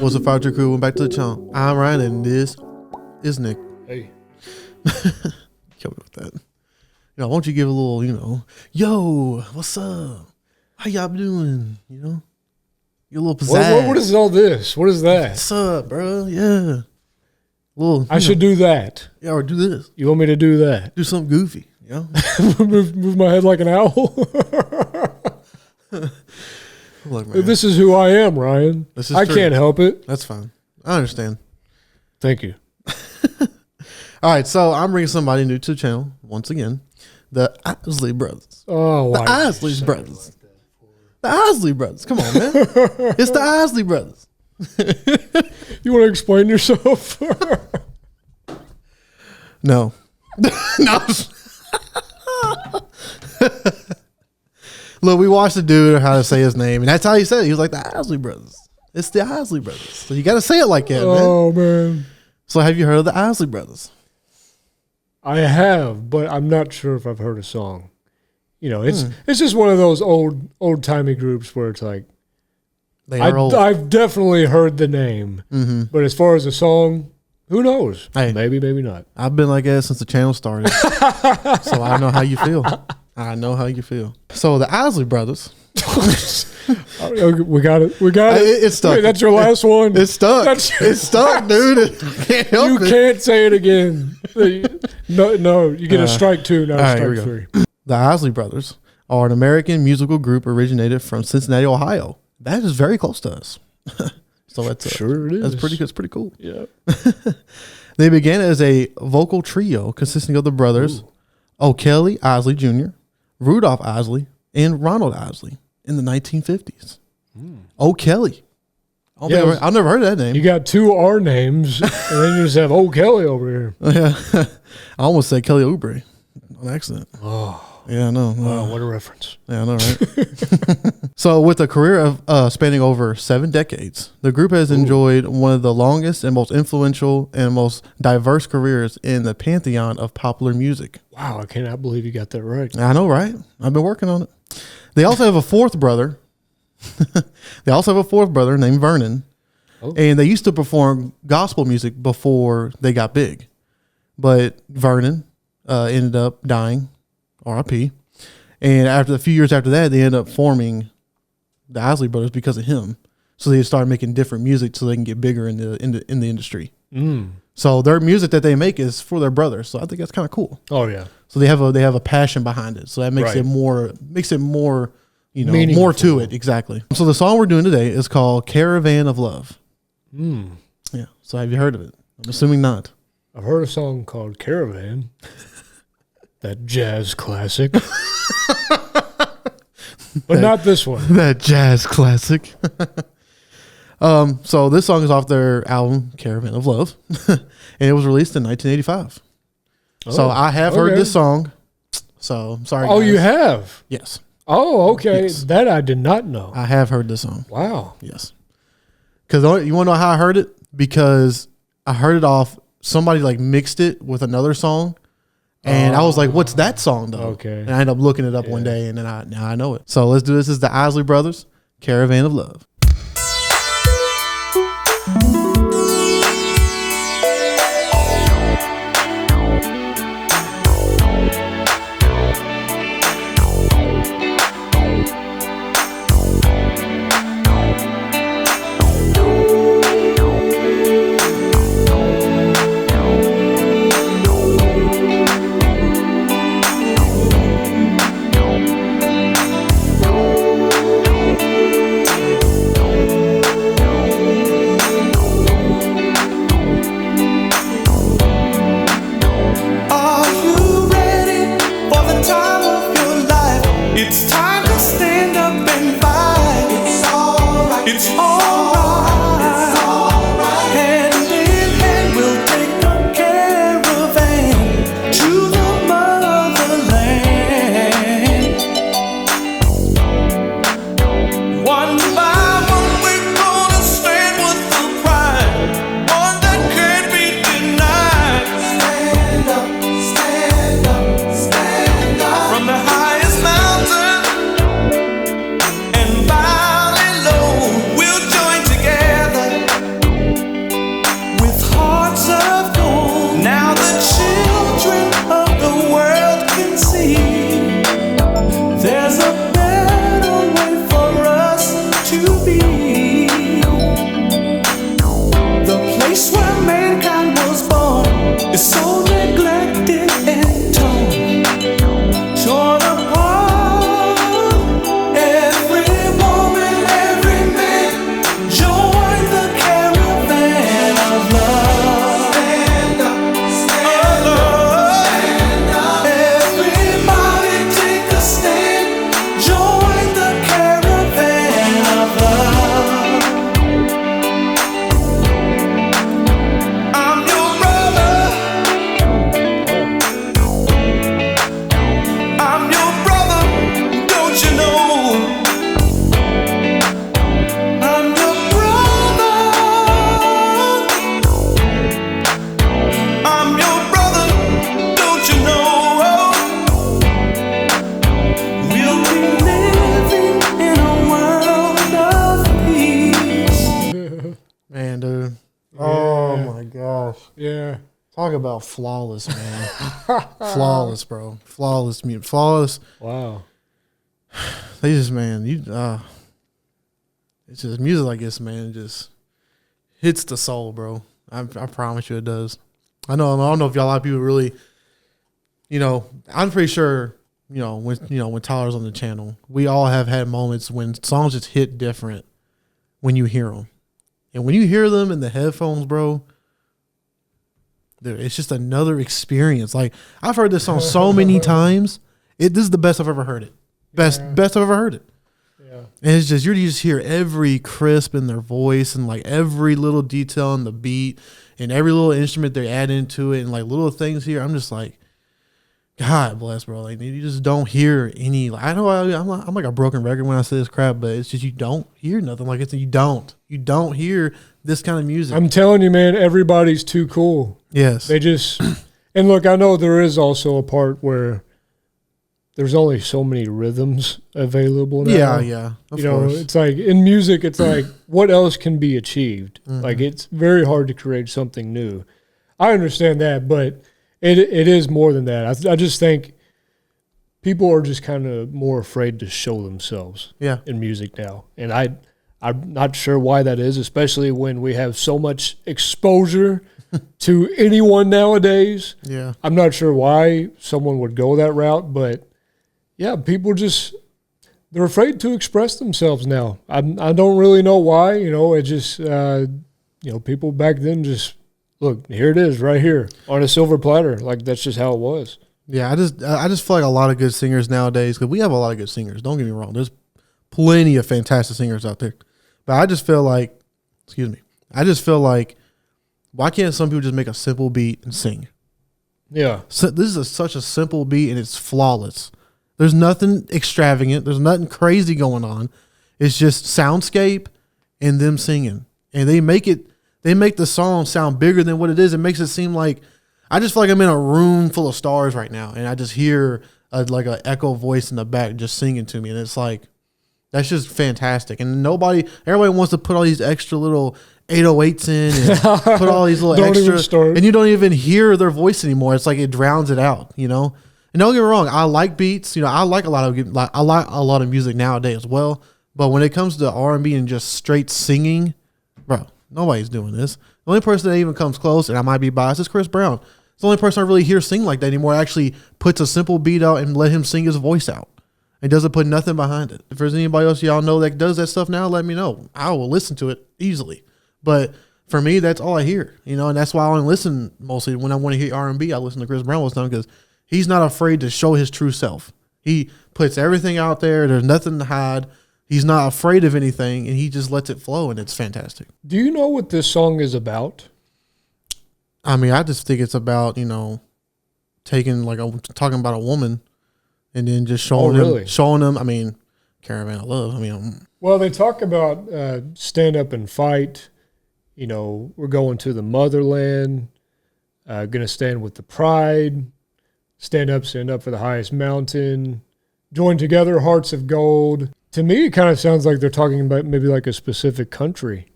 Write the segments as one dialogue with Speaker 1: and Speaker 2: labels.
Speaker 1: What's up, Fire Crew? Went back to the channel. I'm Ryan, and this is Nick.
Speaker 2: Hey.
Speaker 1: Kill me with that. Why don't you give a little, yo, what's up? How y'all doing? Your little pizzazz.
Speaker 2: What is all this? What is that?
Speaker 1: What's up, bro? Yeah.
Speaker 2: I should do that.
Speaker 1: Yeah, or do this.
Speaker 2: You want me to do that?
Speaker 1: Do something goofy,
Speaker 2: move my head like an owl?
Speaker 1: Look, man.
Speaker 2: This is who I am, Ryan. I can't help it.
Speaker 1: That's fine. I understand.
Speaker 2: Thank you.
Speaker 1: All right, so I'm bringing somebody new to the channel once again. The Isley brothers.
Speaker 2: Oh,
Speaker 1: the Isley brothers. The Isley brothers. Come on, man. It's the Isley brothers.
Speaker 2: You want to explain yourself?
Speaker 1: No. No. Look, we watched the dude how to say his name, and that's how he said it. He was like, the Isley brothers. It's the Isley brothers. So you got to say it like that, man.
Speaker 2: Oh, man.
Speaker 1: So have you heard of the Isley brothers?
Speaker 2: I have, but I'm not sure if I've heard a song. It's just one of those old timey groups where it's like, I've definitely heard the name, but as far as a song, who knows?
Speaker 1: Hey,
Speaker 2: maybe not.
Speaker 1: I've been like that since the channel started, so I know how you feel. I know how you feel. So the Isley brothers.
Speaker 2: We got it.
Speaker 1: It's stuck.
Speaker 2: Wait, that's your last one.
Speaker 1: It's stuck. It's stuck, dude. Can't help it.
Speaker 2: Can't say it again. No. You get a strike two, not a strike three.
Speaker 1: The Isley brothers are an American musical group originated from Cincinnati, Ohio. That is very close to us. So that's
Speaker 2: sure it is.
Speaker 1: That's pretty cool.
Speaker 2: Yeah.
Speaker 1: They began as a vocal trio consisting of the brothers O'Kelly Isley Jr., Rudolph Isley, and Ronald Isley in the 1950s. O'Kelly. I've never heard of that name.
Speaker 2: You got two R names, and then you just have O'Kelly over here.
Speaker 1: Yeah. I almost said Kelly Oubre on accident.
Speaker 2: Oh.
Speaker 1: Yeah, I know.
Speaker 2: Wow, what a reference.
Speaker 1: Yeah, I know, right? So with a career of spanning over 7 decades, the group has enjoyed one of the longest and most influential and most diverse careers in the pantheon of popular music.
Speaker 2: Wow, I cannot believe you got that right.
Speaker 1: I know, right? I've been working on it. They also have a fourth brother. Named Vernon. Oh. And they used to perform gospel music before they got big. But Vernon ended up dying. R.I.P. And after a few years after that, they ended up forming the Isley brothers because of him. So they started making different music so they can get bigger in the industry. So their music that they make is for their brothers. So I think that's kind of cool.
Speaker 2: Oh yeah.
Speaker 1: So they have a passion behind it. So that makes it more more to it. Exactly. So the song we're doing today is called Caravan of Love. Yeah. So have you heard of it? I'm assuming not.
Speaker 2: I've heard a song called Caravan. That jazz classic. But not this one.
Speaker 1: That jazz classic. So this song is off their album Caravan of Love. And it was released in 1985. So I have heard this song. So I'm sorry.
Speaker 2: Oh, guys. You have?
Speaker 1: Yes.
Speaker 2: Oh, okay.
Speaker 1: Yes.
Speaker 2: That I did not know.
Speaker 1: I have heard this song.
Speaker 2: Wow.
Speaker 1: Yes. Because you want to know how I heard it? Because I heard it off, somebody like mixed it with another song. And I was like, what's that song though?
Speaker 2: Okay.
Speaker 1: And I ended up looking it up one day, and then now I know it. So let's do this. This is the Isley Brothers, Caravan of Love. Talk about flawless, man. Flawless, bro. Flawless music. Flawless.
Speaker 2: Wow.
Speaker 1: They just, man, it's just music like this, man. It just hits the soul, bro. I promise you it does. I don't know if a lot of people really, I'm pretty sure, when Tyler's on the channel, we all have had moments when songs just hit different when you hear them. And when you hear them in the headphones, bro, dude, it's just another experience. Like, I've heard this song so many times. This is the best I've ever heard it. Best I've ever heard it.
Speaker 2: Yeah.
Speaker 1: And it's just, you just hear every crisp in their voice and like every little detail in the beat and every little instrument they add into it and like little things here. I'm just like, God bless, bro. Like, you just don't hear any. I know I'm like a broken record when I say this crap, but it's just you don't hear nothing like it. You don't hear this kind of music.
Speaker 2: I'm telling you, man, everybody's too cool.
Speaker 1: Yes.
Speaker 2: They just, and look, I know there is also a part where there's only so many rhythms available now.
Speaker 1: Yeah. Of course.
Speaker 2: It's like in music, it's like what else can be achieved? Mm-hmm. Like it's very hard to create something new. I understand that, but it is more than that. I just think people are just kind of more afraid to show themselves in music now. And I'm not sure why that is, especially when we have so much exposure to anyone nowadays.
Speaker 1: Yeah.
Speaker 2: I'm not sure why someone would go that route, but yeah, people they're afraid to express themselves now. I don't really know why, it just, people back then just, look, here it is right here on a silver platter. Like, that's just how it was.
Speaker 1: Yeah, I just feel like a lot of good singers nowadays, because we have a lot of good singers. Don't get me wrong. There's plenty of fantastic singers out there. But I just feel like, why can't some people just make a simple beat and sing?
Speaker 2: Yeah.
Speaker 1: So this is such a simple beat, and it's flawless. There's nothing extravagant. There's nothing crazy going on. It's just soundscape and them singing. And they make the song sound bigger than what it is. It makes it seem like, I just feel like I'm in a room full of stars right now, and I just hear like an echo voice in the back just singing to me. And it's like, that's just fantastic. And everybody wants to put all these extra little 808s in and put all these little extra, and you don't even hear their voice anymore. It's like it drowns it out, And don't get me wrong, I like beats. I like a lot of music nowadays as well. But when it comes to R&B and just straight singing, bro, nobody's doing this. The only person that even comes close, and I might be biased, is Chris Brown. It's the only person I really hear sing like that anymore. Actually puts a simple beat out and let him sing his voice out. It doesn't put nothing behind it. If there's anybody else y'all know that does that stuff now, let me know. I will listen to it easily. But for me, that's all I hear, and that's why I only listen mostly when I want to hear R&B. I listen to Chris Brown most of the time because he's not afraid to show his true self. He puts everything out there. There's nothing to hide. He's not afraid of anything, and he just lets it flow, and it's fantastic.
Speaker 2: Do you know what this song is about?
Speaker 1: I mean, I just think it's about, talking about a woman and then just showing them. I mean, Caravan of Love.
Speaker 2: Well, they talk about stand up and fight. We're going to the motherland, going to stand with the pride, stand up for the highest mountain, join together, hearts of gold. To me, it kind of sounds like they're talking about maybe like a specific country,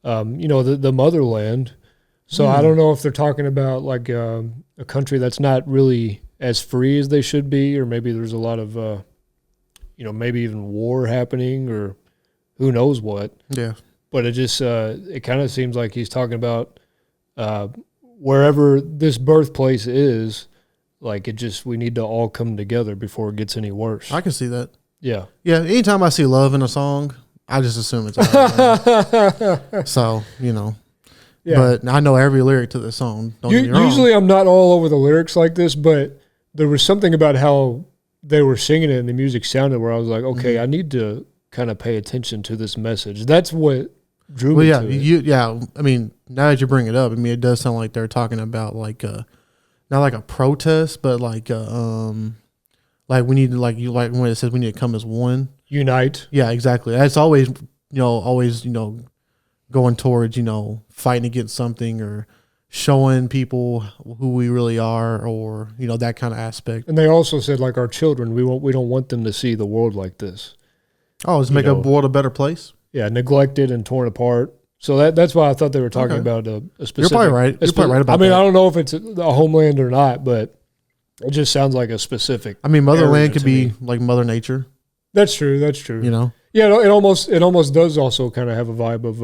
Speaker 2: the motherland. So I don't know if they're talking about like a country that's not really as free as they should be, or maybe there's a lot of, maybe even war happening, or who knows what.
Speaker 1: Yeah.
Speaker 2: But it just, it kind of seems like he's talking about wherever this birthplace is, like we need to all come together before it gets any worse.
Speaker 1: I can see that.
Speaker 2: Yeah.
Speaker 1: Yeah. Anytime I see love in a song, I just assume it's out. So, Yeah. But I know every lyric to the song.
Speaker 2: Usually I'm not all over the lyrics like this, but there was something about how they were singing it and the music sounded where I was like, okay, I need to kind of pay attention to this message. That's what drew me to it.
Speaker 1: Yeah. I mean, now that you bring it up, it does sound like they're talking about like not like a protest, but like we need to like when it says we need to come as one.
Speaker 2: Unite.
Speaker 1: Yeah, exactly. That's always going towards, fighting against something or showing people who we really are, or, that kind of aspect.
Speaker 2: And they also said, like, our children, we don't want them to see the world like this.
Speaker 1: Oh, let's make a world a better place?
Speaker 2: Yeah, neglected and torn apart. So that's why I thought they were talking about a specific.
Speaker 1: You're probably right. You're probably right about that.
Speaker 2: I mean, I don't know if it's a homeland or not, but it just sounds like a specific.
Speaker 1: I mean, motherland could be like Mother Nature.
Speaker 2: That's true. That's true.
Speaker 1: You know.
Speaker 2: Yeah, it almost does also kind of have a vibe of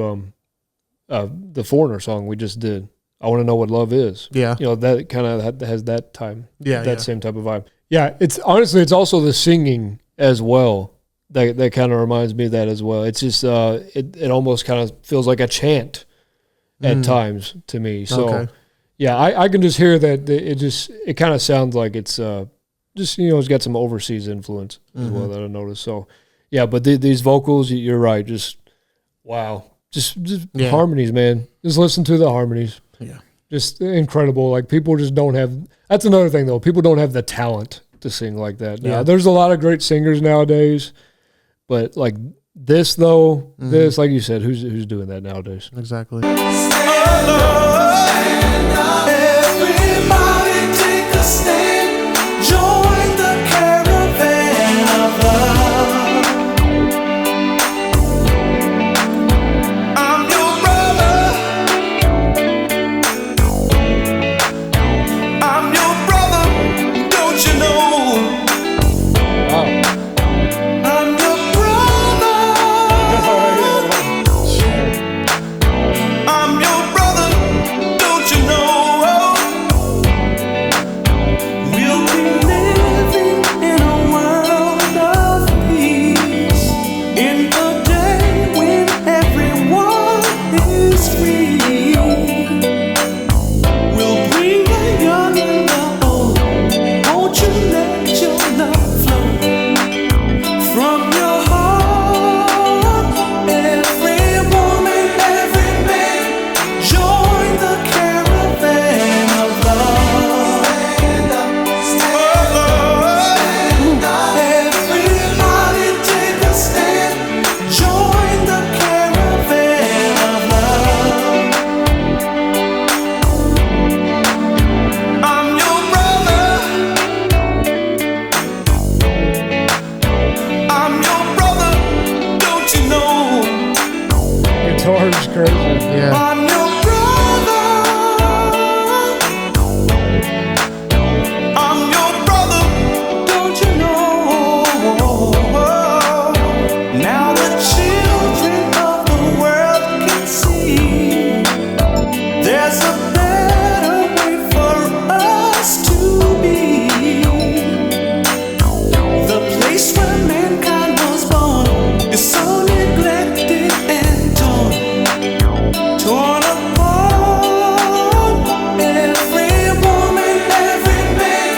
Speaker 2: the Foreigner song we just did. I want to know what love is.
Speaker 1: Yeah.
Speaker 2: You know, that kind of has that time.
Speaker 1: Yeah.
Speaker 2: That same type of vibe. Yeah. It's also the singing as well. That kind of reminds me of that as well. It's just it almost kind of feels like a chant at times to me. So yeah, I can just hear that it kind of sounds like it's just, you know, it's got some overseas influence as well that I noticed. So yeah, but these vocals, you're right, just wow. Just harmonies, man. Just listen to the harmonies.
Speaker 1: Yeah.
Speaker 2: Just incredible. Like, people just don't have, that's another thing though. People don't have the talent to sing like that. Now, there's a lot of great singers nowadays, but like this though, this, like you said, who's doing that nowadays?
Speaker 1: Exactly.
Speaker 3: Everybody take a stand. Join the caravan of love. I'm your brother. I'm your brother. Don't you know?
Speaker 2: Wow.
Speaker 3: I'm your brother. I'm your brother. Don't you know? We'll be living in a world of peace, in the day when everyone is free. We'll bring the young and the old. Won't you let your love flow from your heart? Every woman, every man, join the caravan of love. Everybody take a stand. Join the caravan of love. I'm your brother. I'm your brother. Don't you know?
Speaker 2: Guitar's crazy.
Speaker 1: Yeah.
Speaker 3: I'm your brother. I'm your brother. Don't you know? Now the children of the world can see there's a better way for us to be. The place where mankind was born is so neglected and torn apart. Every woman, every man,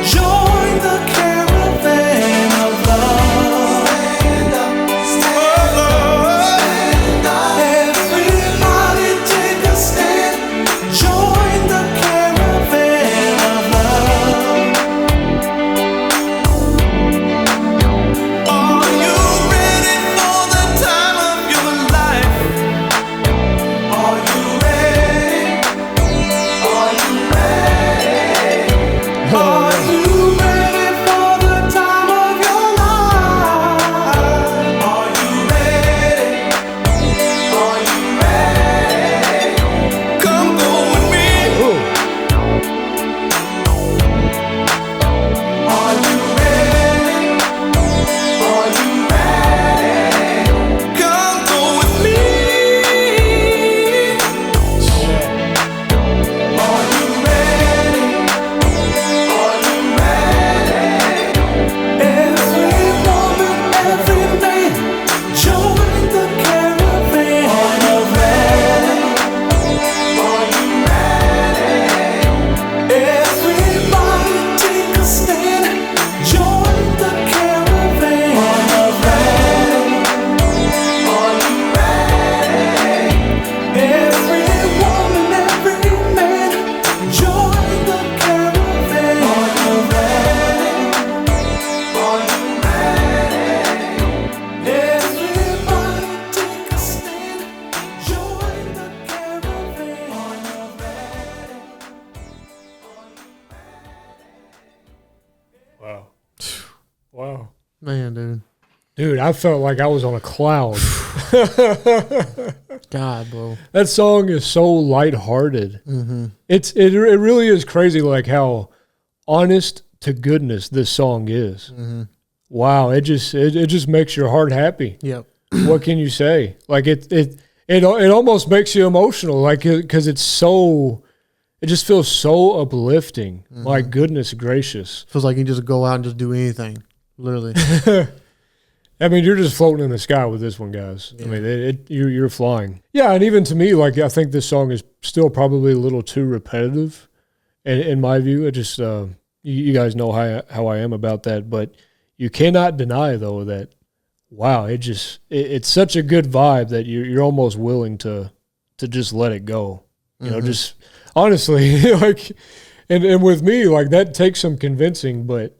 Speaker 3: join the caravan of love. Everybody take a stand. Join the caravan of love. Are you ready for the time of your life? Are you ready? Are you ready? Are you ready for the time of your life? Are you ready? Are you ready? Come go with me. Are you ready? Are you ready? Come go with me. Are you ready? Are you ready? Every woman, every man, join the caravan. Are you ready? Are you ready? Everybody take a stand. Join the caravan. Are you ready? Are you ready? Every woman, every man, join the caravan. Are you ready? Are you ready? Everybody take a stand. Join the caravan. Are you ready?
Speaker 2: Wow. Wow.
Speaker 1: Man, dude.
Speaker 2: Dude, I felt like I was on a cloud.
Speaker 1: God, bro.
Speaker 2: That song is so lighthearted.
Speaker 1: Mm-hmm.
Speaker 2: It really is crazy, like how honest to goodness this song is.
Speaker 1: Mm-hmm.
Speaker 2: Wow, it just makes your heart happy.
Speaker 1: Yep.
Speaker 2: What can you say? Like it almost makes you emotional, like because it just feels so uplifting.
Speaker 1: Mm-hmm.
Speaker 2: My goodness gracious.
Speaker 1: Feels like you can just go out and just do anything, literally.
Speaker 2: I mean, you're just floating in the sky with this one, guys.
Speaker 1: Yeah.
Speaker 2: I mean, you're flying. Yeah, and even to me, like I think this song is still probably a little too repetitive, in my view. It just you guys know how I am about that, but you cannot deny though that wow, it's such a good vibe that you're almost willing to just let it go. You know, just honestly, like, and with me, like that takes some convincing, but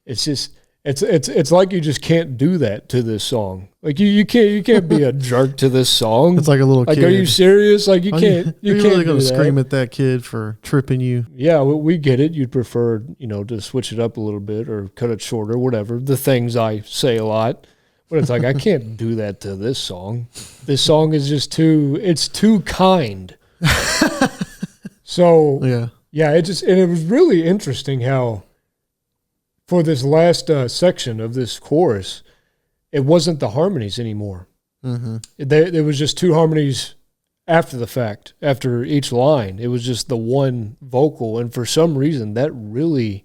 Speaker 2: it's just. It's like you just can't do that to this song. Like you can't be a jerk to this song.
Speaker 1: It's like a little kid.
Speaker 2: Like, are you serious? Like you can't.
Speaker 1: You're
Speaker 2: can't
Speaker 1: really gonna
Speaker 2: do
Speaker 1: scream
Speaker 2: that.
Speaker 1: at that kid for tripping you.
Speaker 2: Yeah, we get it. You'd prefer to switch it up a little bit or cut it shorter, whatever. The things I say a lot, but it's like I can't do that to this song. This song is just too kind. So yeah. It was really interesting how. For this last section of this chorus, it wasn't the harmonies anymore. Mm-hmm. There was just two harmonies after the fact, after each line. It was just the one vocal, and for some reason, that really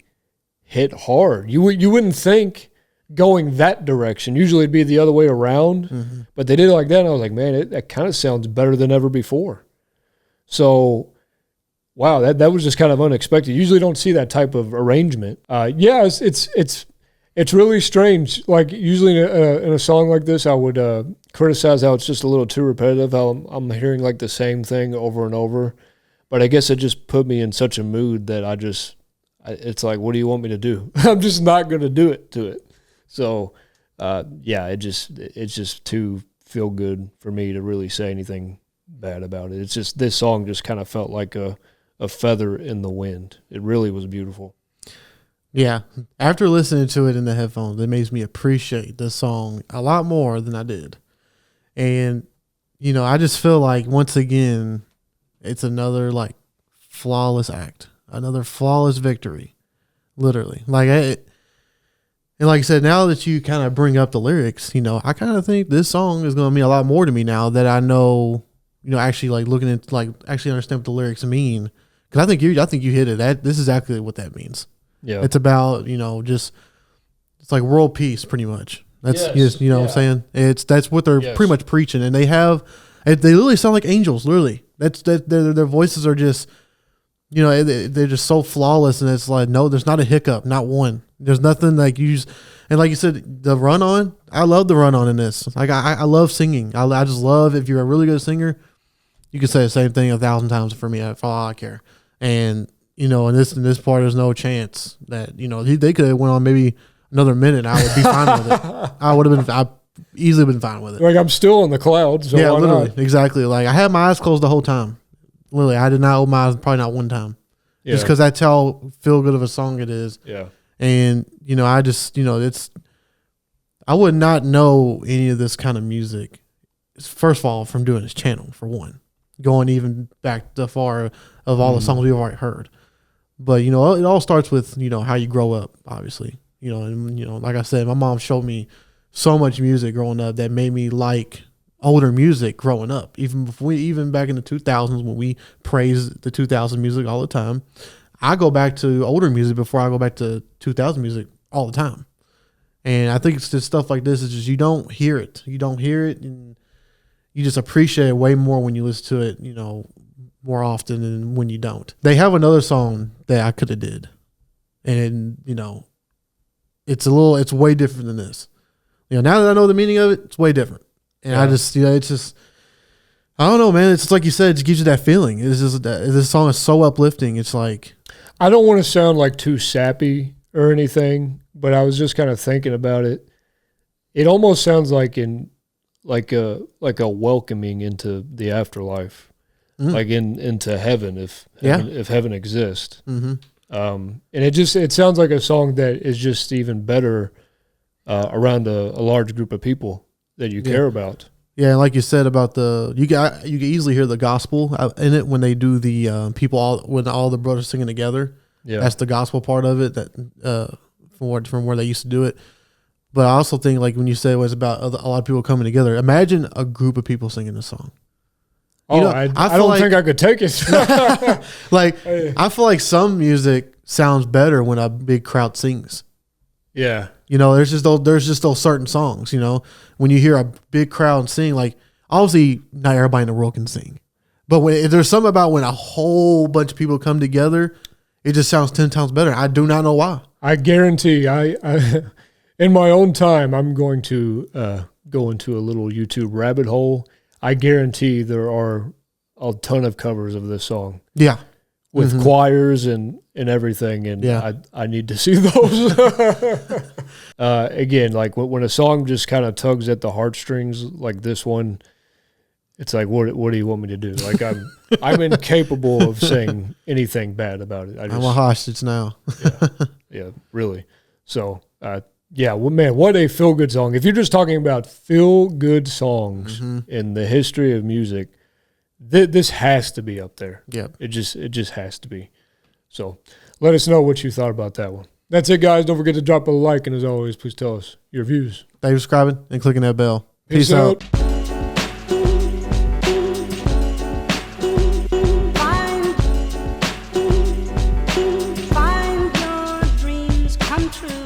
Speaker 2: hit hard. You wouldn't think going that direction. Usually it'd be the other way around, but they did it like that, and I was like, man, that kind of sounds better than ever before. So... wow, that was just kind of unexpected. You usually don't see that type of arrangement. Yeah, it's really strange. Like usually in a song like this, I would criticize how it's just a little too repetitive. How I'm hearing like the same thing over and over. But I guess it just put me in such a mood that it's like, what do you want me to do? I'm just not going to do it to it. So yeah, it's just too feel good for me to really say anything bad about it. It's just this song just kind of felt like a feather in the wind. It really was beautiful.
Speaker 1: Yeah. After listening to it in the headphones, it makes me appreciate this song a lot more than I did. And, I just feel like, once again, it's another, like, flawless act. Another flawless victory. Literally. And like I said, now that you kind of bring up the lyrics, I kind of think this song is going to mean a lot more to me now that I know, actually, like, looking at, like, actually understand what the lyrics mean. Because I think you hit it. This is exactly what that means. Yeah, it's about it's like world peace, pretty much. That's what I'm saying. That's what they're pretty much preaching, and they literally sound like angels. Literally, their voices are just they're just so flawless, and it's like no, there's not a hiccup, not one. There's nothing like and like you said, the run on. I love the run on in this. Like I love singing. I just love if you're a really good singer, you can say the same thing 1,000 times for me. For all I care. And in this part, there's no chance that they could have went on maybe another minute. I would be fine with it. I easily been fine with it.
Speaker 2: Like I'm still in the clouds. So
Speaker 1: yeah, literally, exactly. Like I had my eyes closed the whole time. Literally, I did not open my eyes probably not one time. Yeah. Just because that's how feel good of a song it is.
Speaker 2: Yeah.
Speaker 1: And I just I would not know any of this kind of music. First of all, from doing this channel, for one. Going even back the far of all the songs we've already heard. But, it all starts with, how you grow up, obviously. And, like I said, my mom showed me so much music growing up that made me like older music growing up. Even back in the 2000s when we praised the 2000 music all the time. I go back to older music before I go back to 2000 music all the time. And I think it's just stuff like this. It's just you don't hear it. You don't hear it, and you just appreciate it way more when you listen to it, more often than when you don't. They have another song that I could have did. And, it's way different than this. Now that I know the meaning of it, it's way different. And I just, it's just, I don't know, man. It's just like you said, it just gives you that feeling. It's just, this song is so uplifting. It's like,
Speaker 2: I don't want to sound like too sappy or anything, but I was just kind of thinking about it. It almost sounds like like a welcoming into the afterlife, like into heaven if heaven exists. Mm-hmm. And it sounds like a song that is just even better around a large group of people that you care about.
Speaker 1: Yeah, like you said about you can easily hear the gospel in it when they do the when all the brothers singing together.
Speaker 2: Yeah,
Speaker 1: that's the gospel part of it. That from where they used to do it. But I also think like when you say it was about a lot of people coming together. Imagine a group of people singing a song.
Speaker 2: I don't think I could take it.
Speaker 1: I feel like some music sounds better when a big crowd sings.
Speaker 2: Yeah.
Speaker 1: There's just those certain songs, when you hear a big crowd sing, like obviously not everybody in the world can sing, but there's something about when a whole bunch of people come together, it just sounds 10 times better. I do not know why.
Speaker 2: I guarantee I in my own time, I'm going to go into a little YouTube rabbit hole. I guarantee there are a ton of covers of this song.
Speaker 1: Yeah.
Speaker 2: With choirs and everything, and
Speaker 1: yeah.
Speaker 2: I need to see those. Again, like when a song just kind of tugs at the heartstrings, like this one, it's like, what do you want me to do? Like I'm incapable of saying anything bad about it. I'm
Speaker 1: a hostage now.
Speaker 2: yeah, really. So, well, man, what a feel good song! If you're just talking about feel good songs in the history of music. This has to be up there.
Speaker 1: Yeah,
Speaker 2: it just has to be. So let us know what you thought about that one. That's it, guys. Don't forget to drop a like, and as always, please tell us your views.
Speaker 1: Thanks for subscribing and clicking that bell. Peace out.
Speaker 4: Find your dreams come true.